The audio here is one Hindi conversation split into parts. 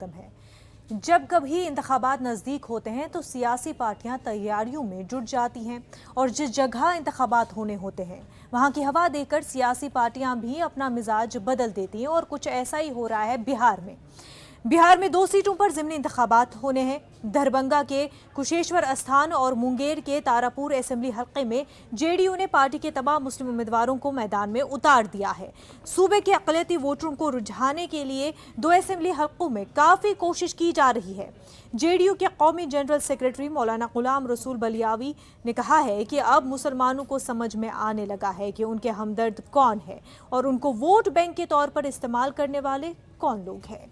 है। जब कभी इंतखाबात नज़दीक होते हैं तो सियासी पार्टियां तैयारियों में जुट जाती हैं और जिस जगह इंतखाबात होने होते हैं वहां की हवा देकर सियासी पार्टियां भी अपना मिजाज बदल देती हैं और कुछ ऐसा ही हो रहा है बिहार में। बिहार में 2 सीटों पर ज़िमनी इंतखाबात होने हैं। दरभंगा के कुशेश्वर अस्थान और मुंगेर के तारापुर असेंबली हल्के में जेडीयू ने पार्टी के तमाम मुस्लिम उम्मीदवारों को मैदान में उतार दिया है। सूबे के अक़लियती वोटरों को रुझाने के लिए 2 असेंबली हल्कों में काफ़ी कोशिश की जा रही है। जेडीयू के कौमी जनरल सेक्रेटरी मौलाना गुलाम रसूल बलियावी ने कहा है कि अब मुसलमानों को समझ में आने लगा है कि उनके हमदर्द कौन है और उनको वोट बैंक के तौर पर इस्तेमाल करने वाले कौन लोग हैं।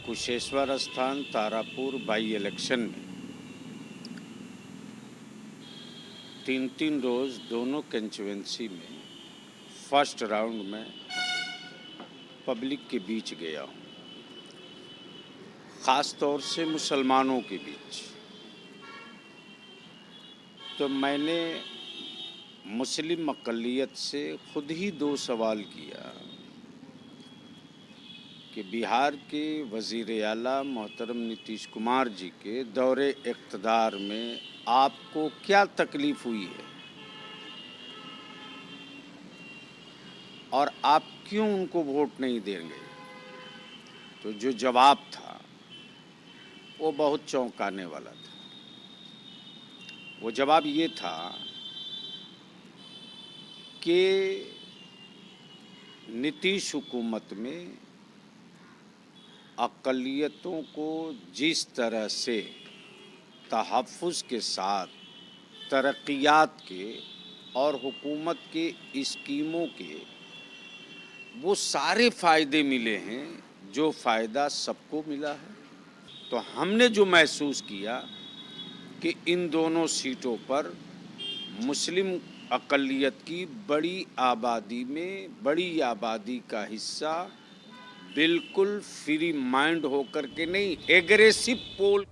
कुशेश्वर स्थान तारापुर बाई इलेक्शन में 3 रोज दोनों कंस्टिट्यूएंसी में फर्स्ट राउंड में पब्लिक के बीच गया हूँ, ख़ास तौर से मुसलमानों के बीच। तो मैंने मुस्लिम अक़लियत से खुद ही 2 सवाल किया कि बिहार के वज़ीर आला मोहतरम नीतीश कुमार जी के दौरे इक़्तिदार में आपको क्या तकलीफ़ हुई है और आप क्यों उनको वोट नहीं देंगे। तो जो जवाब था वो बहुत चौंकाने वाला था। वो जवाब ये था कि नीतीश हुकूमत में अक़लियतों को जिस तरह से तहफ़्फ़ुज़ के साथ तरक्कियात के और हुकूमत के स्कीमों के वो सारे फ़ायदे मिले हैं जो फ़ायदा सबको मिला है। तो हमने जो महसूस किया कि इन दोनों सीटों पर मुस्लिम अक़लियत की बड़ी आबादी में बड़ी आबादी का हिस्सा बिल्कुल फ्री माइंड होकर के नहीं, एग्रेसिव पोल